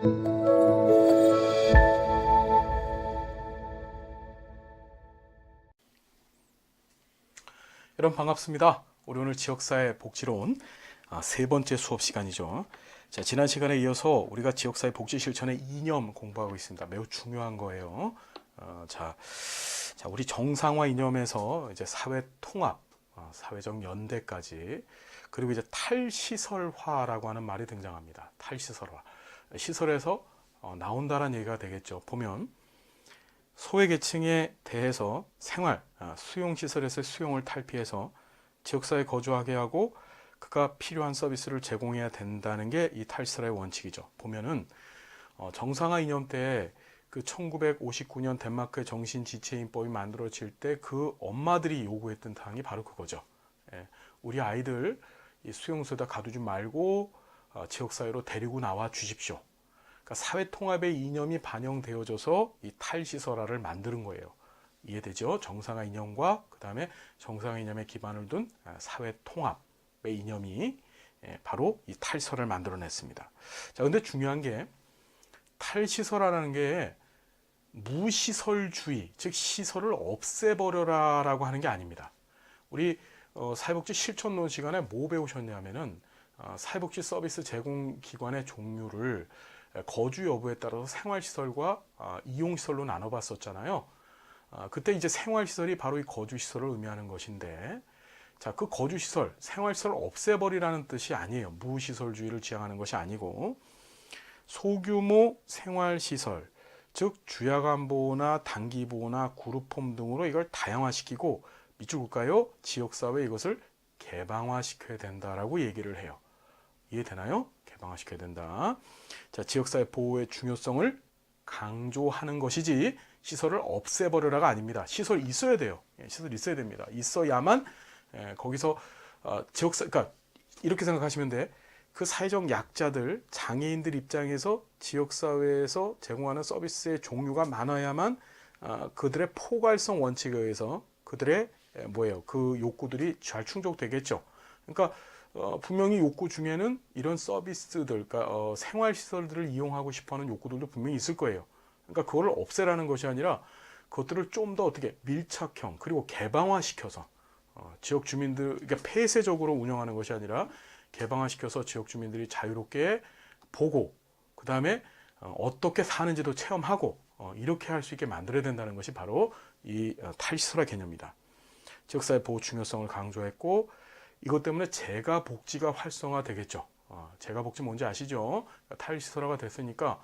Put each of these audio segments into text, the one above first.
여러분 반갑습니다. 우리 오늘 지역사회 복지론 세 번째 수업 시간이죠. 자, 지난 시간에 이어서 우리가 지역사회 복지 실천의 이념 공부하고 있습니다. 매우 중요한 거예요. 자, 우리 정상화 이념에서 이제 사회 통합, 사회적 연대까지, 그리고 이제 탈시설화라고 하는 말이 등장합니다. 탈시설화. 시설에서 나온다라는 얘기가 되겠죠. 보면 소외계층에 대해서 생활, 수용시설에서 수용을 탈피해서 지역사회에 거주하게 하고 그가 필요한 서비스를 제공해야 된다는 게 이 탈시설의 원칙이죠. 보면은 정상화 이념 때 그 1959년 덴마크의 정신지체인법이 만들어질 때 그 엄마들이 요구했던 사항이 바로 그거죠. 우리 아이들 이 수용소에다 가두지 말고 지역사회로 데리고 나와 주십시오. 그러니까 사회통합의 이념이 반영되어져서 이 탈시설화를 만드는 거예요. 이해되죠? 정상화 이념과 그 다음에 정상화 이념에 기반을 둔 사회통합의 이념이 바로 이 탈시설을 만들어냈습니다. 자, 근데 중요한 게 탈시설화라는 게 무시설주의, 즉 시설을 없애버려라 라고 하는 게 아닙니다. 우리 사회복지 실천론 시간에 뭐 배우셨냐면은 사회복지 서비스 제공기관의 종류를 거주 여부에 따라서 생활시설과 이용시설로 나눠봤었잖아요. 그때 이제 생활시설이 바로 이 거주시설을 의미하는 것인데, 자, 그 거주시설, 생활시설을 없애버리라는 뜻이 아니에요. 무시설주의를 지향하는 것이 아니고, 소규모 생활시설, 즉 주야간보호나 단기보호나 그룹홈 등으로 이걸 다양화시키고 밑줄 볼까요? 지역사회에 이것을 개방화시켜야 된다라고 얘기를 해요. 이해되나요? 개방화시켜야 된다. 자, 지역사회 보호의 중요성을 강조하는 것이지 시설을 없애버려라가 아닙니다. 시설 있어야 돼요. 시설 있어야 됩니다. 있어야만 거기서 그러니까 이렇게 생각하시면 돼. 그 사회적 약자들, 장애인들 입장에서 지역사회에서 제공하는 서비스의 종류가 많아야만 그들의 포괄성 원칙에 의해서 그들의 그 욕구들이 잘 충족되겠죠. 그러니까 분명히 욕구 중에는 이런 서비스들, 그러니까 생활시설들을 이용하고 싶어하는 욕구들도 분명히 있을 거예요. 그러니까 그거를 없애라는 것이 아니라 그것들을 좀 더 어떻게 밀착형 그리고 개방화시켜서 지역 주민들, 그러니까 폐쇄적으로 운영하는 것이 아니라 개방화시켜서 지역 주민들이 자유롭게 보고 그 다음에 어떻게 사는지도 체험하고 이렇게 할 수 있게 만들어야 된다는 것이 바로 이 탈시설화 개념이다. 지역사회 보호 중요성을 강조했고, 이것 때문에 재가복지가 활성화되겠죠. 재가복지 뭔지 아시죠? 탈시설화가 됐으니까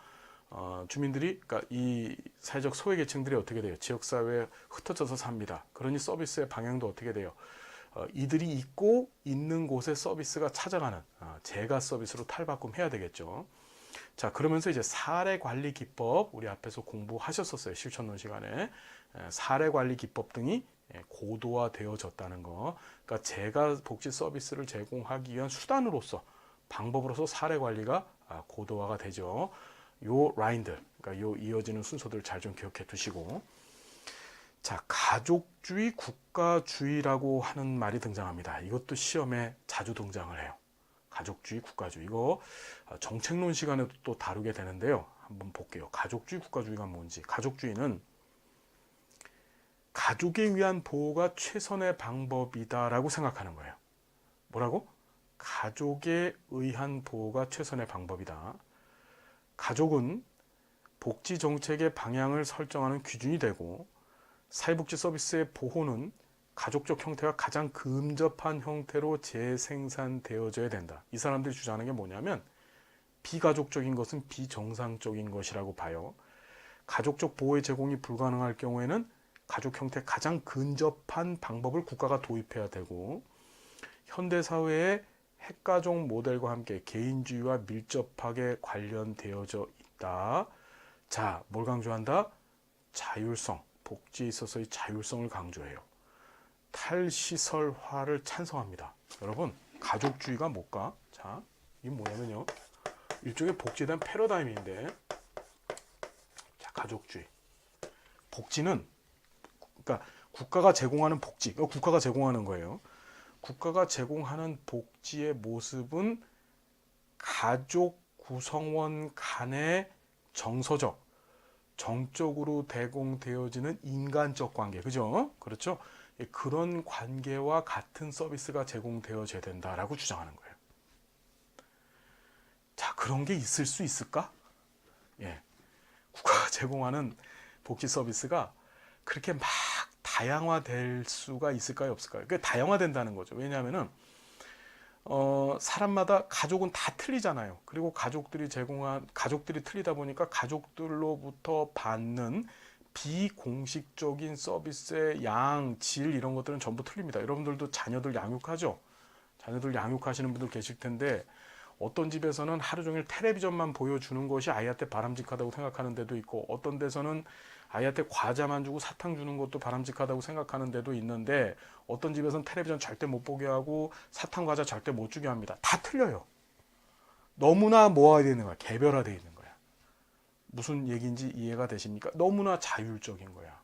주민들이, 그러니까 이 사회적 소외계층들이 어떻게 돼요? 지역사회에 흩어져서 삽니다. 그러니 서비스의 방향도 어떻게 돼요? 이들이 있고 있는 곳에 서비스가 찾아가는 재가 서비스로 탈바꿈해야 되겠죠. 자, 그러면서 이제 사례관리 기법, 우리 앞에서 공부하셨었어요. 실천론 시간에. 사례관리 기법 등이 고도화되어졌다는 거. 그러니까 재가 복지 서비스를 제공하기 위한 수단으로서, 방법으로서 사례관리가 고도화가 되죠. 요 라인들, 그러니까 요 이어지는 순서들 잘 좀 기억해 두시고. 자, 가족주의, 국가주의라고 하는 말이 등장합니다. 이것도 시험에 자주 등장을 해요. 가족주의, 국가주의. 이거 정책론 시간에도 또 다루게 되는데요. 한번 볼게요. 가족주의, 국가주의가 뭔지. 가족주의는 가족에 위한 보호가 최선의 방법이다라고 생각하는 거예요. 뭐라고? 가족에 의한 보호가 최선의 방법이다. 가족은 복지 정책의 방향을 설정하는 기준이 되고, 사회복지 서비스의 보호는 가족적 형태가 가장 근접한 형태로 재생산되어져야 된다. 이 사람들이 주장하는 게 뭐냐면, 비가족적인 것은 비정상적인 것이라고 봐요. 가족적 보호의 제공이 불가능할 경우에는 가족 형태 가장 근접한 방법을 국가가 도입해야 되고, 현대사회의 핵가족 모델과 함께 개인주의와 밀접하게 관련되어져 있다. 자, 뭘 강조한다? 자율성, 복지에 있어서의 자율성을 강조해요. 탈시설화를 찬성합니다. 여러분, 가족주의가 뭘까? 자, 이게 뭐냐면요, 일종의 복지에 대한 패러다임인데, 자, 가족주의. 복지는, 그러니까 국가가 제공하는 복지, 국가가 제공하는 거예요. 국가가 제공하는 복지의 모습은 가족 구성원 간의 정서적, 정적으로 제공되어지는 인간적 관계, 그죠? 그렇죠? 그런 관계와 같은 서비스가 제공되어져야 된다라고 주장하는 거예요. 자, 그런 게 있을 수 있을까? 예, 국가가 제공하는 복지 서비스가 그렇게 막 다양화될 수가 있을까요, 없을까요? 그게 다양화된다는 거죠. 왜냐하면은 사람마다 가족은 다 틀리잖아요. 그리고 가족들이 틀리다 보니까 가족들로부터 받는 비공식적인 서비스의 양, 질 이런 것들은 전부 틀립니다. 여러분들도 자녀들 양육하죠? 자녀들 양육하시는 분들 계실 텐데 어떤 집에서는 하루 종일 텔레비전만 보여주는 것이 아이한테 바람직하다고 생각하는 데도 있고 어떤 데서는 아이한테 과자만 주고 사탕 주는 것도 바람직하다고 생각하는 데도 있는데 어떤 집에서는 텔레비전 절대 못 보게 하고 사탕 과자 절대 못 주게 합니다. 다 틀려요. 너무나 모아야 되는 거야. 개별화되어 있는 거야. 무슨 얘기인지 이해가 되십니까? 너무나 자율적인 거야.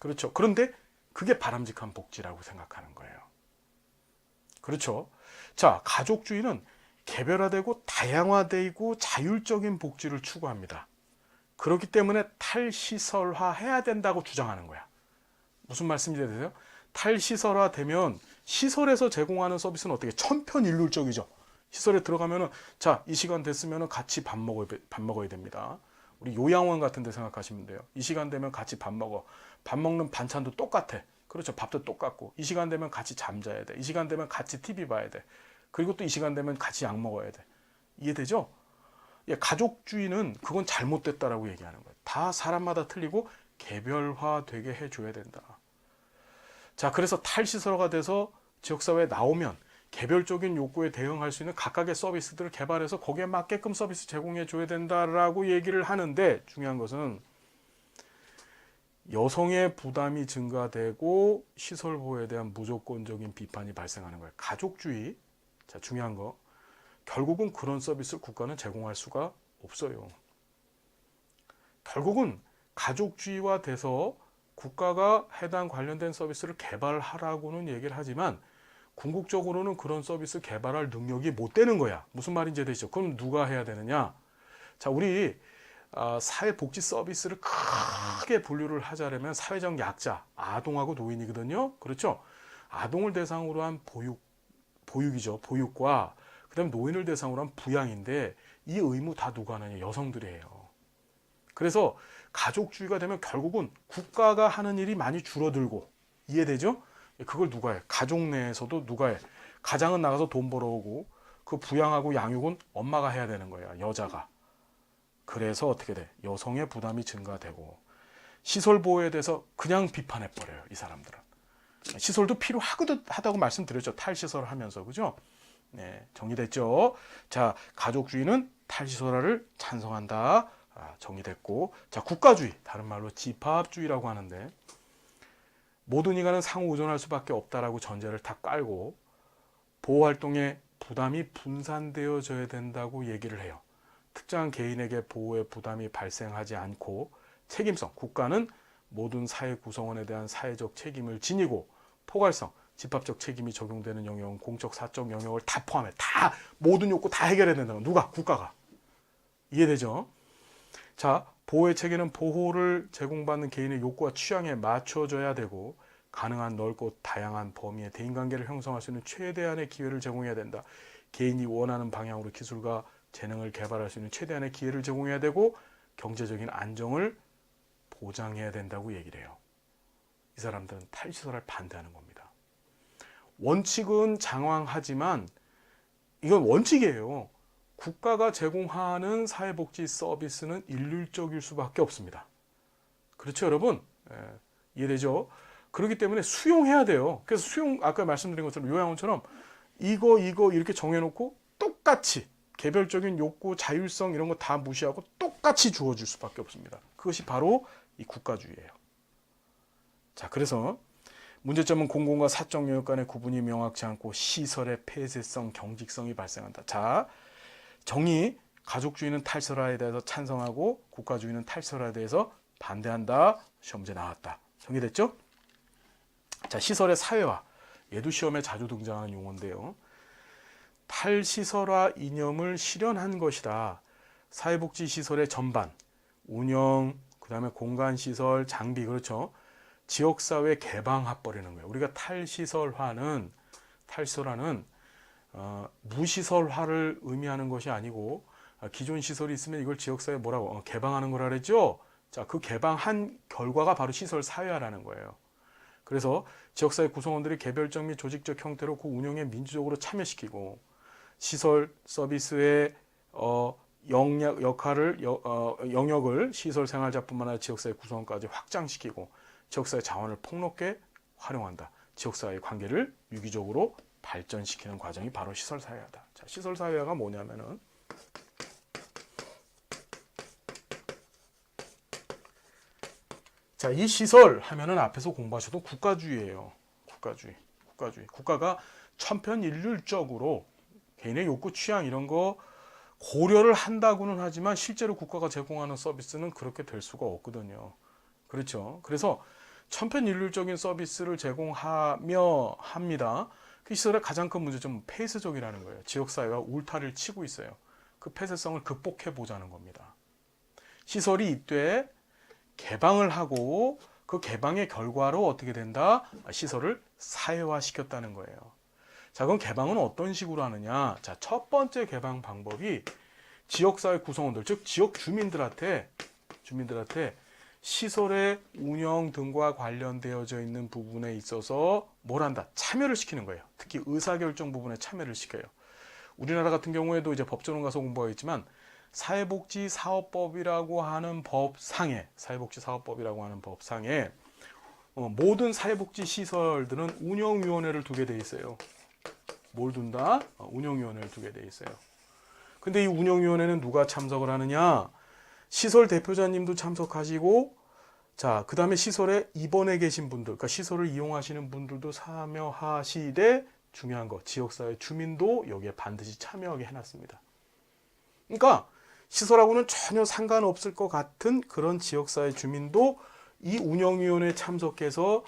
그렇죠. 그런데 그게 바람직한 복지라고 생각하는 거예요. 그렇죠. 자, 가족주의는 개별화되고 다양화되고 자율적인 복지를 추구합니다. 그렇기 때문에 탈시설화 해야 된다고 주장하는 거야. 무슨 말씀이 되세요? 탈시설화 되면 시설에서 제공하는 서비스는 어떻게 천편일률적이죠. 시설에 들어가면은 자, 이 시간 됐으면은 같이 밥 먹어야 됩니다. 우리 요양원 같은 데 생각하시면 돼요. 이 시간 되면 같이 밥 먹어. 밥 먹는 반찬도 똑같아. 그렇죠. 밥도 똑같고. 이 시간 되면 같이 잠자야 돼. 이 시간 되면 같이 TV 봐야 돼. 그리고 또 이 시간 되면 같이 약 먹어야 돼. 이해되죠? 예, 가족주의는 그건 잘못됐다라고 얘기하는 거예요. 다 사람마다 틀리고 개별화되게 해줘야 된다. 자, 그래서 탈시설화가 돼서 지역사회에 나오면 개별적인 욕구에 대응할 수 있는 각각의 서비스들을 개발해서 거기에 맞게끔 서비스 제공해줘야 된다라고 얘기를 하는데 중요한 것은 여성의 부담이 증가되고 시설 보호에 대한 무조건적인 비판이 발생하는 거예요. 가족주의, 자, 중요한 거. 결국은 그런 서비스를 국가는 제공할 수가 없어요. 결국은 가족주의화 돼서 국가가 해당 관련된 서비스를 개발하라고는 얘기를 하지만 궁극적으로는 그런 서비스 개발할 능력이 못 되는 거야. 무슨 말인지 되시죠? 그럼 누가 해야 되느냐? 자, 우리 사회복지 서비스를 크게 분류를 하자면 사회적 약자, 아동하고 노인이거든요. 그렇죠? 아동을 대상으로 한 보육이죠. 보육과 그다음 노인을 대상으로 한 부양인데 이 의무 다 누가 하느냐? 여성들이 해요. 그래서 가족주의가 되면 결국은 국가가 하는 일이 많이 줄어들고 이해되죠? 그걸 누가 해? 가족 내에서도 누가 해? 가장은 나가서 돈 벌어오고 그 부양하고 양육은 엄마가 해야 되는 거야. 여자가. 그래서 어떻게 돼? 여성의 부담이 증가되고 시설 보호에 대해서 그냥 비판해버려요. 이 사람들은. 시설도 필요하다고 말씀드렸죠. 탈시설을 하면서. 그죠? 네, 정리됐죠? 자, 가족주의는 탈시설화를 찬성한다. 정리됐고, 자, 국가주의, 다른 말로 집합주의라고 하는데 모든 인간은 상호 의존할 수밖에 없다라고 전제를 다 깔고 보호활동에 부담이 분산되어져야 된다고 얘기를 해요. 특정한 개인에게 보호의 부담이 발생하지 않고 책임성, 국가는 모든 사회 구성원에 대한 사회적 책임을 지니고 포괄성, 집합적 책임이 적용되는 영역은 공적, 사적 영역을 다 포함해. 다 모든 욕구 다 해결해야 된다는 누가? 국가가. 이해되죠? 자, 보호의 체계는 보호를 제공받는 개인의 욕구와 취향에 맞춰져야 되고 가능한 넓고 다양한 범위의 대인관계를 형성할 수 있는 최대한의 기회를 제공해야 된다. 개인이 원하는 방향으로 기술과 재능을 개발할 수 있는 최대한의 기회를 제공해야 되고 경제적인 안정을 보장해야 된다고 얘기를 해요. 이 사람들은 탈시설을 반대하는 겁니다. 원칙은 장황하지만 이건 원칙이에요. 국가가 제공하는 사회복지 서비스는 일률적일 수밖에 없습니다. 그렇죠, 여러분? 이해되죠? 그렇기 때문에 수용해야 돼요. 그래서 아까 말씀드린 것처럼 요양원처럼 이거 이렇게 정해놓고 똑같이 개별적인 욕구, 자율성 이런 거 다 무시하고 똑같이 주어질 수밖에 없습니다. 그것이 바로 이 국가주의예요. 자, 그래서 문제점은 공공과 사적 영역 간의 구분이 명확치 않고 시설의 폐쇄성, 경직성이 발생한다. 자, 정의, 가족주의는 탈시설화에 대해서 찬성하고 국가주의는 탈시설화에 대해서 반대한다. 시험 문제 나왔다. 정리됐죠? 자, 시설의 사회화. 얘도 시험에 자주 등장하는 용어인데요. 탈시설화 이념을 실현한 것이다. 사회복지시설의 전반, 운영, 그 다음에 공간시설, 장비, 그렇죠. 지역사회 개방해버리는 거예요. 우리가 탈시설화는 무시설화를 의미하는 것이 아니고, 기존 시설이 있으면 이걸 지역사회 뭐라고 개방하는 거라 그랬죠. 자, 그 개방한 결과가 바로 시설 사회화라는 거예요. 그래서 지역사회 구성원들이 개별적 및 조직적 형태로 그 운영에 민주적으로 참여시키고, 시설 서비스의 영역을 시설 생활자뿐만 아니라 지역사회 구성원까지 확장시키고 지역사회 자원을 폭넓게 활용한다. 지역사회 관계를 유기적으로 발전시키는 과정이 바로 시설사회화다. 자, 시설사회화가 뭐냐면은, 자, 이 시설 하면은 앞에서 공부하셔도 국가주의예요. 국가주의. 국가가 천편일률적으로 개인의 욕구, 취향 이런 거 고려를 한다고는 하지만 실제로 국가가 제공하는 서비스는 그렇게 될 수가 없거든요. 그렇죠. 그래서 천편일률적인 서비스를 제공하며 합니다. 그 시설의 가장 큰 문제점은 폐쇄적이라는 거예요. 지역사회가 울타리를 치고 있어요. 그 폐쇄성을 극복해 보자는 겁니다. 시설이 이때 개방을 하고 그 개방의 결과로 어떻게 된다? 시설을 사회화시켰다는 거예요. 자, 그럼 개방은 어떤 식으로 하느냐? 자, 첫 번째 개방 방법이 지역사회 구성원들, 즉 지역 주민들한테 시설의 운영 등과 관련되어져 있는 부분에 있어서 뭘 한다? 참여를 시키는 거예요. 특히 의사결정 부분에 참여를 시켜요. 우리나라 같은 경우에도 이제 법조론 가서 공부하겠지만 사회복지사업법이라고 하는 법상에 모든 사회복지 시설들은 운영위원회를 두게 돼 있어요. 뭘 둔다? 운영위원회를 두게 돼 있어요. 근데 이 운영위원회는 누가 참석을 하느냐? 시설 대표자님도 참석하시고, 자, 그 다음에 시설에 입원해 계신 분들, 그러니까 시설을 이용하시는 분들도 참여하시되, 중요한 거, 지역사회 주민도 여기에 반드시 참여하게 해놨습니다. 그러니까 시설하고는 전혀 상관없을 것 같은 그런 지역사회 주민도 이 운영위원회에 참석해서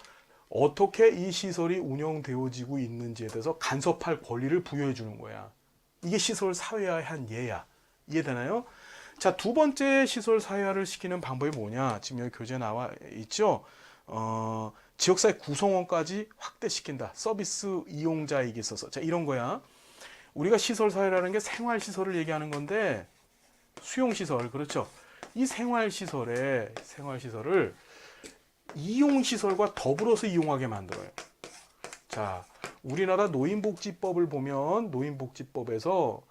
어떻게 이 시설이 운영되어지고 있는지에 대해서 간섭할 권리를 부여해 주는 거야. 이게 시설 사회화의 한 예야. 이해되나요? 자, 두 번째 시설 사회화를 시키는 방법이 뭐냐? 지금 여기 교재에 나와 있죠? 지역사회 구성원까지 확대시킨다. 서비스 이용자에게 있어서. 자, 이런 거야. 우리가 시설 사회라는 게 생활시설을 얘기하는 건데, 수용시설, 그렇죠? 이 생활시설을 이용시설과 더불어서 이용하게 만들어요. 자, 우리나라 노인복지법을 보면 노인복지법에서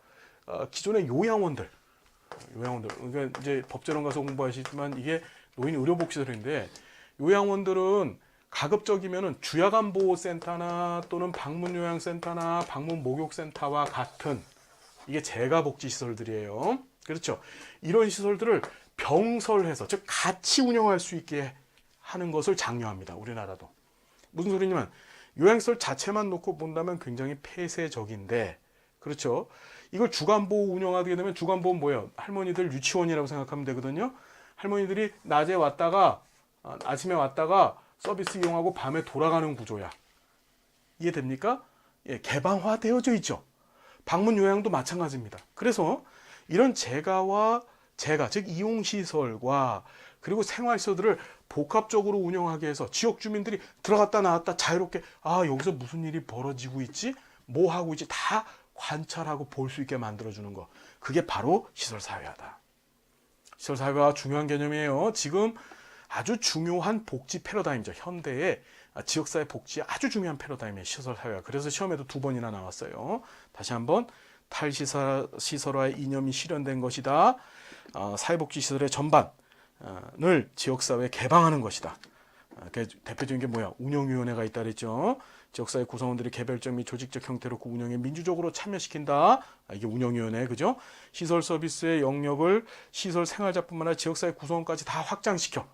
기존의 요양원들, 그러니까 이제 법제론 가서 공부하시지만 이게 노인 의료복지설인데, 요양원들은 가급적이면은 주야간보호센터나 또는 방문요양센터나 방문목욕센터와 같은 이게 재가복지시설들이에요. 그렇죠? 이런 시설들을 병설해서, 즉 같이 운영할 수 있게 하는 것을 장려합니다. 우리나라도. 무슨 소리냐면 요양시설 자체만 놓고 본다면 굉장히 폐쇄적인데, 그렇죠? 이걸 주간보호 운영하게 되면, 주간보호는 뭐예요? 할머니들 유치원이라고 생각하면 되거든요. 할머니들이 낮에 왔다가 아침에 왔다가 서비스 이용하고 밤에 돌아가는 구조야. 이해됩니까? 예, 개방화되어져 있죠. 방문 요양도 마찬가지입니다. 그래서 이런 즉 이용시설과 그리고 생활시설들을 복합적으로 운영하게 해서 지역 주민들이 들어갔다 나왔다 자유롭게, 여기서 무슨 일이 벌어지고 있지? 뭐 하고 있지? 다 관찰하고 볼 수 있게 만들어주는 거. 그게 바로 시설사회화다. 시설사회화 중요한 개념이에요. 지금 아주 중요한 복지 패러다임이죠. 현대의 지역사회 복지의 아주 중요한 패러다임이에요. 시설사회화. 그래서 시험에도 2번이나 나왔어요. 다시 한번, 탈시설화의 이념이 실현된 것이다. 사회복지시설의 전반을 지역사회에 개방하는 것이다. 대표적인 게 뭐야? 운영위원회가 있다 그랬죠. 지역사회 구성원들이 개별적 및 조직적 형태로 그 운영에 민주적으로 참여시킨다. 이게 운영위원회, 그죠? 시설 서비스의 영역을 시설 생활자뿐만 아니라 지역사회 구성원까지 다 확장시켜.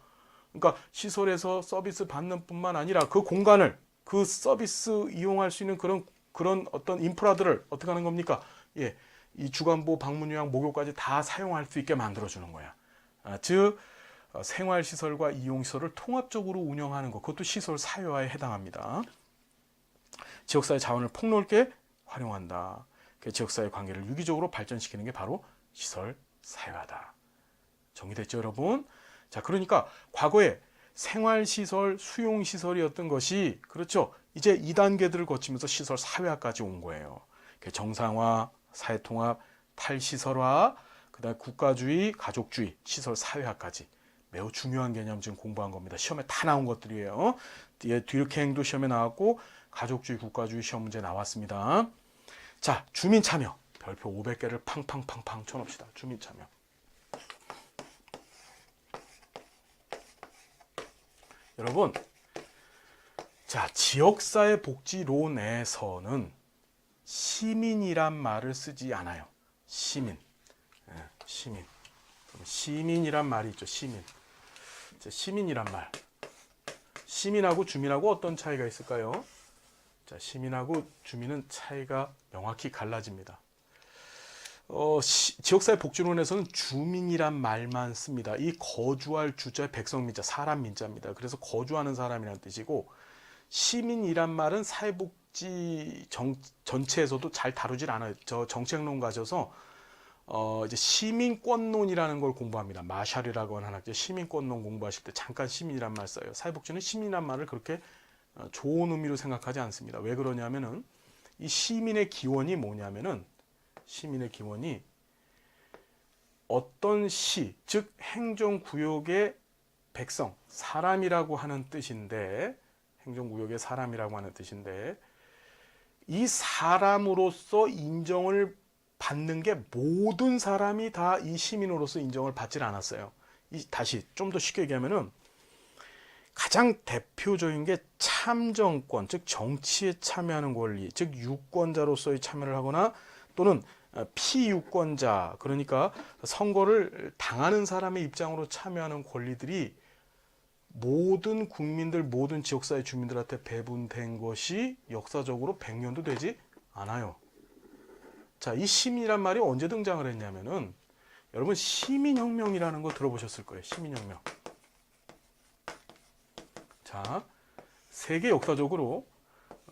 그러니까 시설에서 서비스 받는 뿐만 아니라 그 공간을, 그 서비스 이용할 수 있는 그런 어떤 인프라들을 어떻게 하는 겁니까? 예, 이 주간보, 방문요양, 목욕까지 다 사용할 수 있게 만들어주는 거야. 즉 생활시설과 이용시설을 통합적으로 운영하는 것, 그것도 시설 사회화에 해당합니다. 지역사회 자원을 폭넓게 활용한다. 그 지역사회 관계를 유기적으로 발전시키는 게 바로 시설 사회화다. 정리됐죠, 여러분? 자, 그러니까 과거에 생활시설, 수용시설이었던 것이 그렇죠. 이제 2단계들을 거치면서 시설 사회화까지 온 거예요. 정상화, 사회통합, 탈시설화, 그다음에 국가주의, 가족주의, 시설 사회화까지 매우 중요한 개념 지금 공부한 겁니다. 시험에 다 나온 것들이에요. 뒤렇게행도 시험에 나왔고 가족주의, 국가주의 시험 문제 나왔습니다. 자, 주민 참여. 별표 500개를 팡팡팡팡 쳐놓읍시다. 주민 참여. 여러분, 자, 지역사회 복지론에서는 시민이란 말을 쓰지 않아요. 시민. 시민. 시민이란 말이 있죠. 시민. 시민이란 말. 시민하고 주민하고 어떤 차이가 있을까요? 자, 시민하고 주민은 차이가 명확히 갈라집니다. 지역사회 복지론에서는 주민이란 말만 씁니다. 이 거주할 주자 백성 민자, 사람 민자입니다. 그래서 거주하는 사람이라는 뜻이고, 시민이란 말은 사회복지 전체에서도 잘 다루질 않아요. 저 정책론 가셔서 이제 시민권론이라는 걸 공부합니다. 마샬이라고 하는 학교 시민권론 공부하실 때 잠깐 시민이란 말 써요. 사회복지는 시민이란 말을 그렇게 좋은 의미로 생각하지 않습니다. 왜 그러냐면은 이 시민의 기원이 뭐냐면은 시민의 기원이 어떤 시, 즉 행정구역의 백성, 사람이라고 하는 뜻인데, 행정구역의 사람이라고 하는 뜻인데, 이 사람으로서 인정을 받는 게 모든 사람이 다 이 시민으로서 인정을 받질 않았어요. 다시 좀 더 쉽게 얘기하면은 가장 대표적인 게 참정권, 즉 정치에 참여하는 권리, 즉 유권자로서의 참여를 하거나 또는 피유권자, 그러니까 선거를 당하는 사람의 입장으로 참여하는 권리들이 모든 국민들, 모든 지역사회 주민들한테 배분된 것이 역사적으로 100년도 되지 않아요. 자, 이 시민이란 말이 언제 등장을 했냐면은 여러분 시민혁명이라는 거 들어보셨을 거예요. 시민혁명. 자, 세계 역사적으로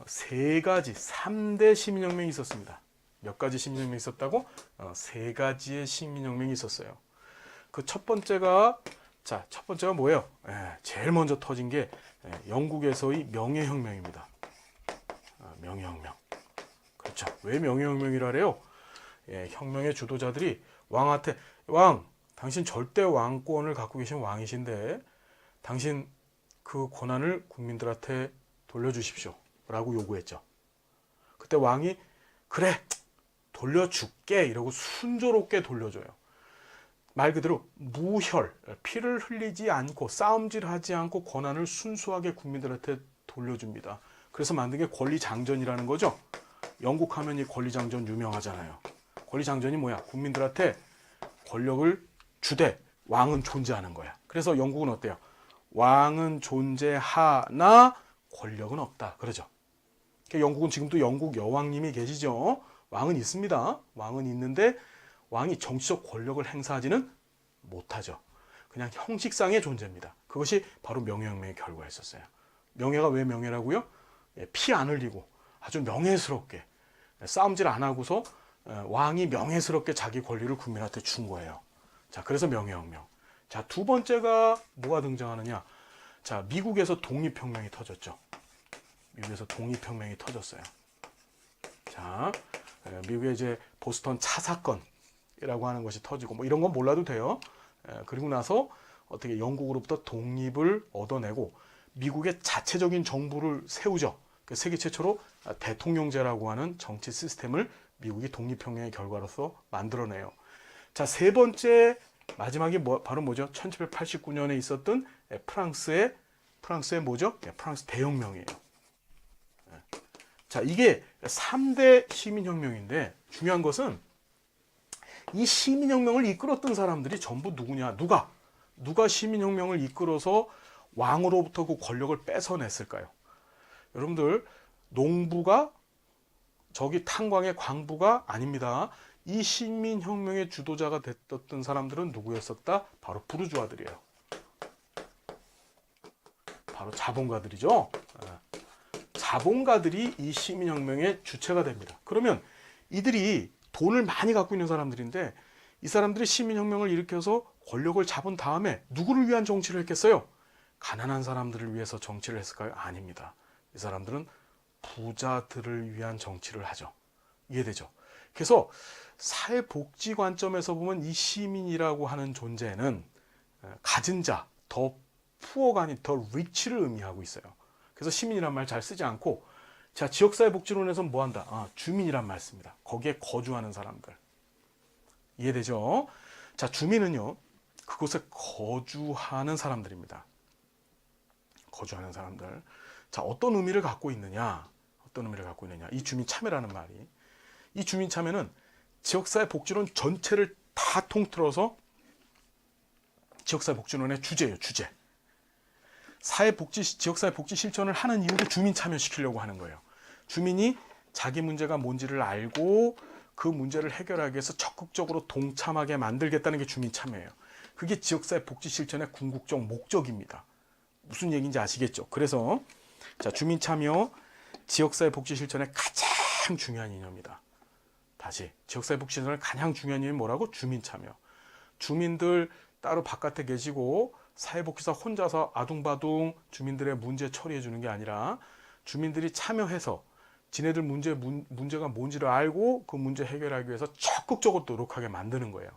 세 가지, 3대 시민혁명이 있었습니다. 몇 가지 시민혁명이 있었다고? 세 가지의 시민혁명이 있었어요. 그 첫 번째가, 자, 첫 번째가 뭐예요? 제일 먼저 터진 게 영국에서의 명예혁명입니다. 명예혁명. 그렇죠. 왜 명예혁명이라 그래요? 혁명의 주도자들이 왕한테, 왕, 당신 절대 왕권을 갖고 계신 왕이신데 당신 그 권한을 국민들한테 돌려주십시오 라고 요구했죠. 그때 왕이 그래 돌려줄게 이러고 순조롭게 돌려줘요. 말 그대로 무혈, 피를 흘리지 않고 싸움질하지 않고 권한을 순수하게 국민들한테 돌려줍니다. 그래서 만든 게 권리장전이라는 거죠. 영국 하면 이 권리장전 유명하잖아요. 권리장전이 뭐야? 국민들한테 권력을 주되 왕은 존재하는 거야. 그래서 영국은 어때요? 왕은 존재하나 권력은 없다. 그러죠. 그러니까 영국은 지금도 영국 여왕님이 계시죠. 왕은 있습니다. 왕은 있는데 왕이 정치적 권력을 행사하지는 못하죠. 그냥 형식상의 존재입니다. 그것이 바로 명예혁명의 결과였었어요. 명예가 왜 명예라고요? 피 안 흘리고 아주 명예스럽게 싸움질 안 하고서 왕이 명예스럽게 자기 권리를 국민한테 준 거예요. 자, 그래서 명예혁명. 자, 두 번째가 뭐가 등장하느냐? 자, 미국에서 독립혁명이 터졌죠. 미국에서 독립혁명이 터졌어요. 자, 미국의 이제 보스턴 차 사건이라고 하는 것이 터지고 뭐 이런 건 몰라도 돼요. 그리고 나서 어떻게 영국으로부터 독립을 얻어내고 미국의 자체적인 정부를 세우죠. 세계 최초로 대통령제라고 하는 정치 시스템을 미국이 독립혁명의 결과로서 만들어내요. 자, 세 번째 마지막이 바로 뭐죠? 1789년에 있었던 프랑스의 뭐죠? 프랑스 대혁명이에요. 자, 이게 3대 시민혁명인데 중요한 것은 이 시민혁명을 이끌었던 사람들이 전부 누구냐? 누가 시민혁명을 이끌어서 왕으로부터 그 권력을 뺏어냈을까요? 여러분들, 농부가 저기 탄광의 광부가 아닙니다. 이 시민혁명의 주도자가 됐던 사람들은 누구였었다? 바로 부르주아들이에요. 바로 자본가들이죠. 자본가들이 이 시민혁명의 주체가 됩니다. 그러면 이들이 돈을 많이 갖고 있는 사람들인데 이 사람들이 시민혁명을 일으켜서 권력을 잡은 다음에 누구를 위한 정치를 했겠어요? 가난한 사람들을 위해서 정치를 했을까요? 아닙니다. 이 사람들은 부자들을 위한 정치를 하죠. 이해되죠? 그래서 사회복지 관점에서 보면 이 시민이라고 하는 존재는 가진 자, 더 푸어가 아닌 더 리치를 의미하고 있어요. 그래서 시민이란 말 잘 쓰지 않고, 자, 지역사회복지론에서는 뭐 한다? 주민이란 말 씁니다. 거기에 거주하는 사람들. 이해되죠? 자, 주민은요, 그곳에 거주하는 사람들입니다. 거주하는 사람들. 자, 어떤 의미를 갖고 있느냐? 어떤 의미를 갖고 있느냐? 이 주민 참여라는 말이. 이 주민 참여는 지역사회 복지론 전체를 다 통틀어서 지역사회 복지론의 주제예요, 주제. 지역사회 복지 실천을 하는 이유도 주민 참여시키려고 하는 거예요. 주민이 자기 문제가 뭔지를 알고 그 문제를 해결하기 위해서 적극적으로 동참하게 만들겠다는 게 주민 참여예요. 그게 지역사회 복지 실천의 궁극적 목적입니다. 무슨 얘기인지 아시겠죠? 그래서 자, 주민 참여, 지역사회 복지 실천의 가장 중요한 이념이다. 다시, 지역사회 복지 실천의 가장 중요한 이념이 뭐라고? 주민 참여. 주민들 따로 바깥에 계시고 사회복지사 혼자서 아둥바둥 주민들의 문제 처리해 주는 게 아니라 주민들이 참여해서 지네들 문제가 뭔지를 알고 그 문제 해결하기 위해서 적극적으로 노력하게 만드는 거예요.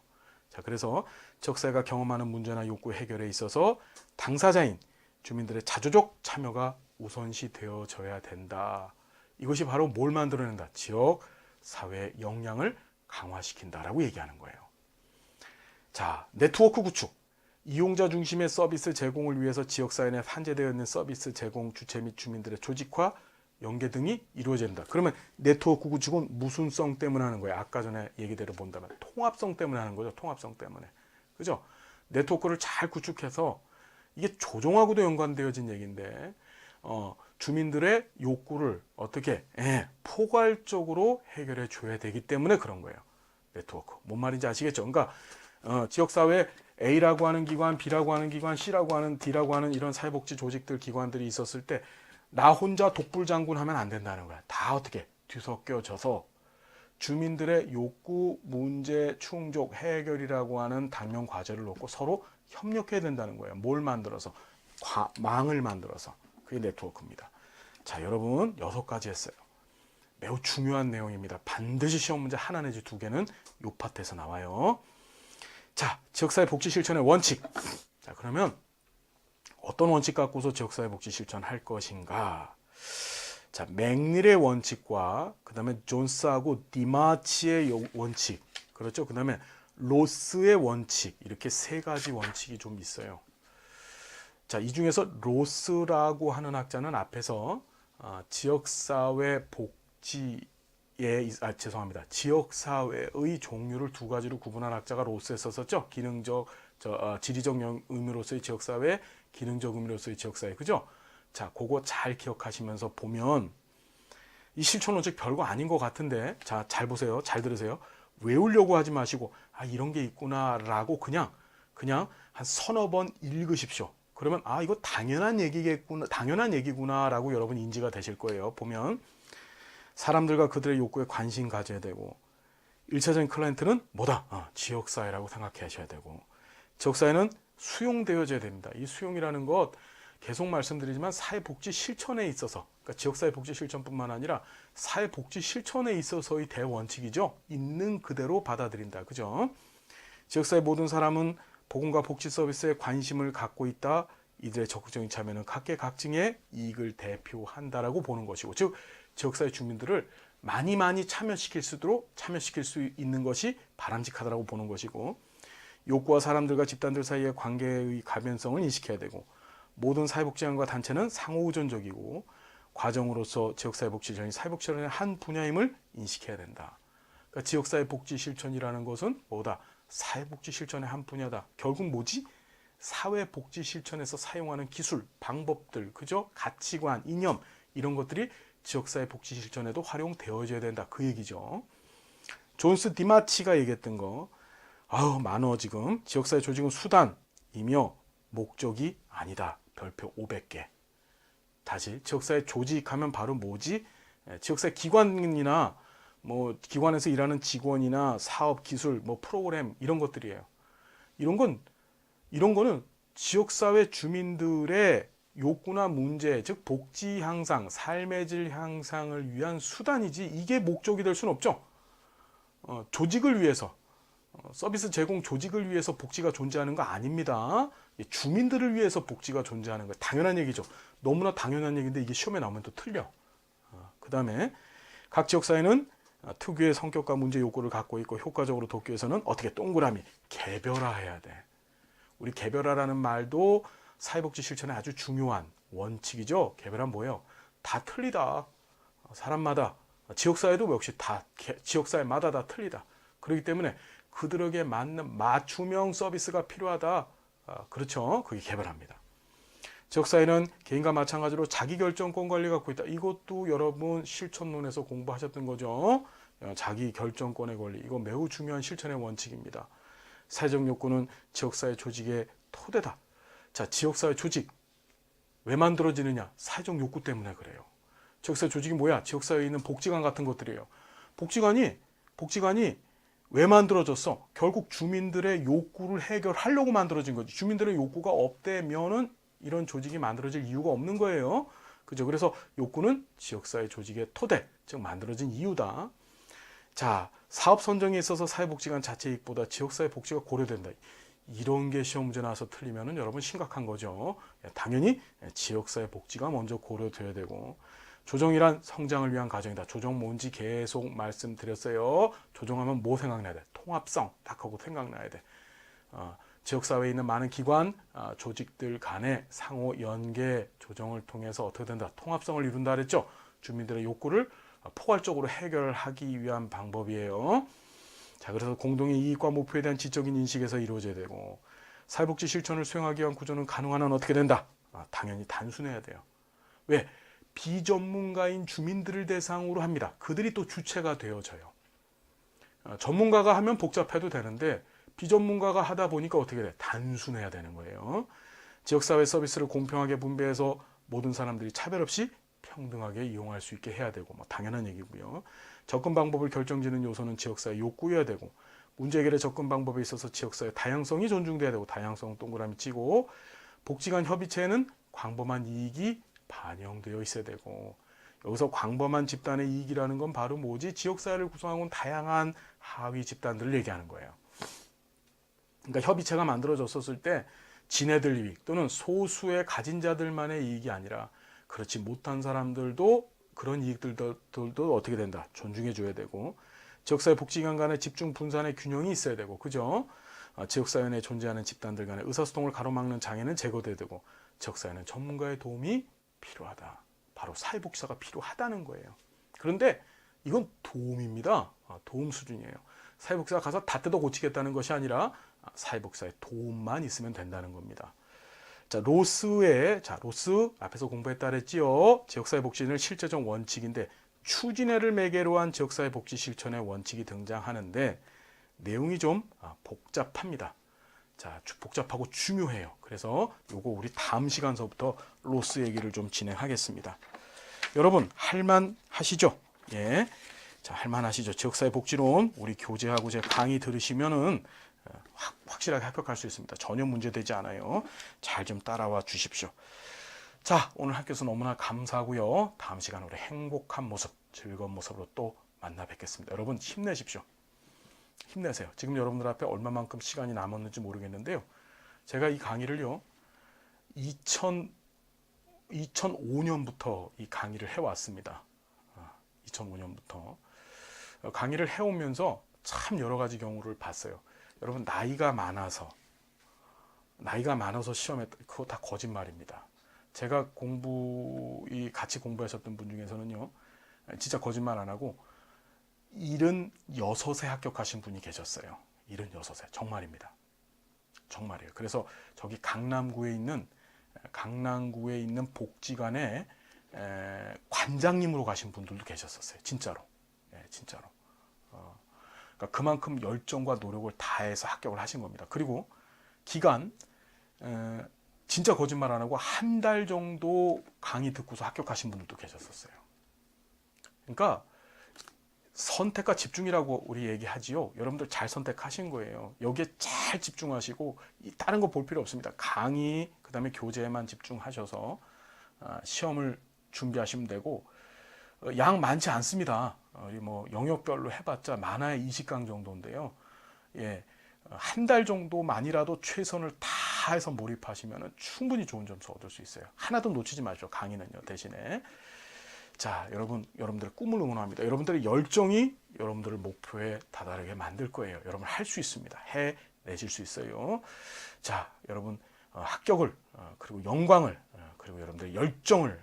자, 그래서 지역사회가 경험하는 문제나 욕구 해결에 있어서 당사자인 주민들의 자주적 참여가 우선시 되어져야 된다. 이것이 바로 뭘 만들어낸다? 지역 사회의 역량을 강화시킨다라고 얘기하는 거예요. 자, 네트워크 구축. 이용자 중심의 서비스 제공을 위해서 지역사회 내 산재되어 있는 서비스 제공 주체 및 주민들의 조직화, 연계 등이 이루어진다. 그러면 네트워크 구축은 무슨 성 때문에 하는 거예요? 아까 전에 얘기대로 본다면 통합성 때문에 하는 거죠. 통합성 때문에. 그죠? 네트워크를 잘 구축해서 이게 조종하고도 연관되어진 얘기인데 주민들의 욕구를 어떻게 포괄적으로 해결해 줘야 되기 때문에 그런 거예요. 네트워크. 뭔 말인지 아시겠죠? 그러니까 지역사회 A라고 하는 기관, B라고 하는 기관, C라고 하는 D라고 하는 이런 사회복지 조직들, 기관들이 있었을 때 나 혼자 독불장군 하면 안 된다는 거야. 다 어떻게 뒤섞여져서 주민들의 욕구, 문제, 충족, 해결이라고 하는 당면 과제를 놓고 서로 협력해야 된다는 거예요. 뭘 만들어서? 망을 만들어서. 그게 네트워크입니다. 자, 여러분 6가지 했어요. 매우 중요한 내용입니다. 반드시 시험 문제 하나 내지 2개는 이 파트에서 나와요. 자, 지역사회 복지 실천의 원칙. 자, 그러면 어떤 원칙 갖고서 지역사회 복지 실천할 것인가? 자, 맥닐의 원칙과 그 다음에 존스하고 디마치의 원칙, 그렇죠? 그 다음에 로스의 원칙, 이렇게 3가지 원칙이 좀 있어요. 자, 이 중에서 로스라고 하는 학자는 앞에서 지역사회 복지의 지역사회의 종류를 2가지로 구분한 학자가 로스에 썼었죠. 지리적 의미로서의 지역사회, 기능적 의미로서의 지역사회, 그죠? 자, 그거 잘 기억하시면서 보면 이 실천 원칙 별거 아닌 것 같은데, 자, 잘 보세요, 잘 들으세요. 외우려고 하지 마시고 이런 게 있구나라고 그냥 한 서너 번 읽으십시오. 그러면 이거 당연한 얘기구나라고 여러분 인지가 되실 거예요. 보면 사람들과 그들의 욕구에 관심 가져야 되고, 1차적인 클라이언트는 뭐다? 지역사회라고 생각하셔야 되고, 지역사회는 수용되어져야 됩니다. 이 수용이라는 것 계속 말씀드리지만 사회복지 실천에 있어서, 그러니까 지역사회 복지 실천뿐만 아니라 사회복지 실천에 있어서의 대원칙이죠. 있는 그대로 받아들인다. 그죠? 지역사회 모든 사람은 보건과 복지 서비스에 관심을 갖고 있다. 이들의 적극적인 참여는 각계각층의 이익을 대표한다라고 보는 것이고, 즉 지역사회 주민들을 많이 참여시킬 수 있는 것이 바람직하다고 보는 것이고, 욕구와 사람들과 집단들 사이의 관계의 가변성을 인식해야 되고, 모든 사회복지관과 단체는 상호의존적이고 과정으로서 지역사회복지 실천이 사회복지 실천의 한 분야임을 인식해야 된다. 그러니까 지역사회복지 실천이라는 것은 뭐다? 사회복지 실천의 한 분야다. 결국 뭐지? 사회복지 실천에서 사용하는 기술, 방법들, 그죠? 가치관, 이념, 이런 것들이 지역사회복지 실천에도 활용되어져야 된다. 그 얘기죠. 존스 디마치가 얘기했던 거, 많어 지금. 지역사회 조직은 수단이며 목적이 아니다. 별표 500개. 다시, 지역사회 조직하면 바로 뭐지? 지역사회 기관이나 뭐 기관에서 일하는 직원이나 사업 기술, 뭐 프로그램 이런 것들이에요. 이런 거는 지역사회 주민들의 욕구나 문제, 즉 복지 향상, 삶의 질 향상을 위한 수단이지 이게 목적이 될 수는 없죠. 조직을 위해서, 서비스 제공 조직을 위해서 복지가 존재하는 거 아닙니다. 주민들을 위해서 복지가 존재하는 거 당연한 얘기죠. 너무나 당연한 얘기인데 이게 시험에 나오면 또 틀려. 그 다음에 각 지역사회는 특유의 성격과 문제 욕구를 갖고 있고 효과적으로 돕기 위해서는 어떻게 동그라미 개별화해야 돼. 우리 개별화라는 말도 사회복지 실천의 아주 중요한 원칙이죠. 개별화는 뭐예요? 다 틀리다. 사람마다 지역사회도 역시 다 지역사회마다 다 틀리다. 그렇기 때문에 그들에게 맞는 맞춤형 서비스가 필요하다. 그렇죠. 그게 개별화입니다. 지역사회는 개인과 마찬가지로 자기결정권 권리가 갖고 있다. 이것도 여러분 실천론에서 공부하셨던 거죠. 자기결정권의 권리. 이거 매우 중요한 실천의 원칙입니다. 사회적 욕구는 지역사회 조직의 토대다. 자, 지역사회 조직 왜 만들어지느냐? 사회적 욕구 때문에 그래요. 지역사회 조직이 뭐야? 지역사회에 있는 복지관 같은 것들이에요. 복지관이 왜 만들어졌어? 결국 주민들의 욕구를 해결하려고 만들어진 거지. 주민들의 욕구가 없대면은 이런 조직이 만들어질 이유가 없는 거예요. 그죠? 그래서 욕구는 지역사회 조직의 토대, 즉 만들어진 이유다. 자, 사업 선정에 있어서 사회복지관 자체 이익보다 지역사회 복지가 고려된다. 이런 게 시험 문제 나와서 틀리면은 여러분 심각한 거죠. 당연히 지역사회 복지가 먼저 고려돼야 되고, 조정이란 성장을 위한 과정이다. 조정 뭔지 계속 말씀드렸어요. 조정하면 뭐 생각나야 돼? 통합성 딱 하고 생각나야 돼. 지역사회에 있는 많은 기관, 조직들 간의 상호 연계 조정을 통해서 어떻게 된다? 통합성을 이룬다 그랬죠. 주민들의 욕구를 포괄적으로 해결하기 위한 방법이에요. 자, 그래서 공동의 이익과 목표에 대한 지적인 인식에서 이루어져야 되고, 사회복지 실천을 수행하기 위한 구조는 가능한 한 어떻게 된다? 당연히 단순해야 돼요. 왜? 비전문가인 주민들을 대상으로 합니다. 그들이 또 주체가 되어져요. 전문가가 하면 복잡해도 되는데 비전문가가 하다 보니까 어떻게 돼? 단순해야 되는 거예요. 지역사회 서비스를 공평하게 분배해서 모든 사람들이 차별 없이 평등하게 이용할 수 있게 해야 되고, 뭐 당연한 얘기고요. 접근 방법을 결정짓는 요소는 지역사회 욕구여야 되고, 문제 해결의 접근 방법에 있어서 지역사회 다양성이 존중돼야 되고, 다양성 동그라미 치고, 복지관 협의체에는 광범한 이익이 반영되어 있어야 되고, 여기서 광범한 집단의 이익이라는 건 바로 뭐지? 지역사회를 구성하고 다양한 하위 집단들을 얘기하는 거예요. 그러니까 협의체가 만들어졌었을 때 지네들 이익 또는 소수의 가진 자들만의 이익이 아니라 그렇지 못한 사람들도 그런 이익들도 어떻게 된다? 존중해 줘야 되고, 지역사회 복지기관 간의 집중 분산의 균형이 있어야 되고, 그죠? 지역사회 내에 존재하는 집단들 간의 의사소통을 가로막는 장애는 제거돼야 되고, 지역사회는 전문가의 도움이 필요하다. 바로 사회복지사가 필요하다는 거예요. 그런데 이건 도움입니다. 도움 수준이에요. 사회복지사가 가서 다 뜯어 고치겠다는 것이 아니라 사회복지사의 도움만 있으면 된다는 겁니다. 자, 로스 앞에서 공부했다 그랬지요. 지역사회 복지는 실제적 원칙인데 추진회를 매개로 한 지역사회 복지 실천의 원칙이 등장하는데 내용이 좀 복잡합니다. 자, 복잡하고 중요해요. 그래서 요거 우리 다음 시간서부터 로스 얘기를 좀 진행하겠습니다. 여러분 할만 하시죠? 예. 자, 할만 하시죠? 지역사회 복지론 우리 교재하고 제 강의 들으시면은 확실하게 합격할 수 있습니다. 전혀 문제되지 않아요. 잘 좀 따라와 주십시오. 자, 오늘 학교에서 너무나 감사하고요. 다음 시간 우리 행복한 모습, 즐거운 모습으로 또 만나 뵙겠습니다. 여러분 힘내십시오. 힘내세요. 지금 여러분들 앞에 얼마만큼 시간이 남았는지 모르겠는데요. 제가 이 강의를요, 2005년부터 이 강의를 해왔습니다. 2005년부터. 강의를 해오면서 참 여러 가지 경우를 봤어요. 여러분 나이가 많아서 시험에, 그거 다 거짓말입니다. 제가 같이 공부하셨던 분 중에서는요, 진짜 거짓말 안 하고 76에 합격하신 분이 계셨어요. 76에. 정말입니다. 정말이에요. 그래서 저기 강남구에 있는 복지관에 관장님으로 가신 분들도 계셨었어요. 진짜로. 진짜로. 그러니까 그만큼 열정과 노력을 다해서 합격을 하신 겁니다. 그리고 기간 진짜 거짓말 안 하고 한 달 정도 강의 듣고서 합격하신 분들도 계셨었어요. 그러니까 선택과 집중이라고 우리 얘기하지요. 여러분들 잘 선택하신 거예요. 여기에 잘 집중하시고 다른 거 볼 필요 없습니다. 강의, 그다음에 교재에만 집중하셔서 시험을 준비하시면 되고, 양 많지 않습니다. 우리 뭐 영역별로 해봤자 많아야 20강 정도인데요. 예, 한 달 정도만이라도 최선을 다해서 몰입하시면 충분히 좋은 점수 얻을 수 있어요. 하나도 놓치지 마십시오. 강의는요. 대신에 자, 여러분들의 꿈을 응원합니다. 여러분들의 열정이 여러분들을 목표에 다다르게 만들 거예요. 여러분 할 수 있습니다. 해내실 수 있어요. 자, 여러분 합격을 그리고 영광을 그리고 여러분들의 열정을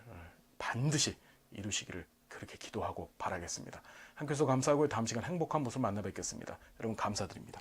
반드시 이루시기를 그렇게 기도하고 바라겠습니다. 함께해서 감사하고 다음 시간 행복한 모습 만나 뵙겠습니다. 여러분 감사드립니다.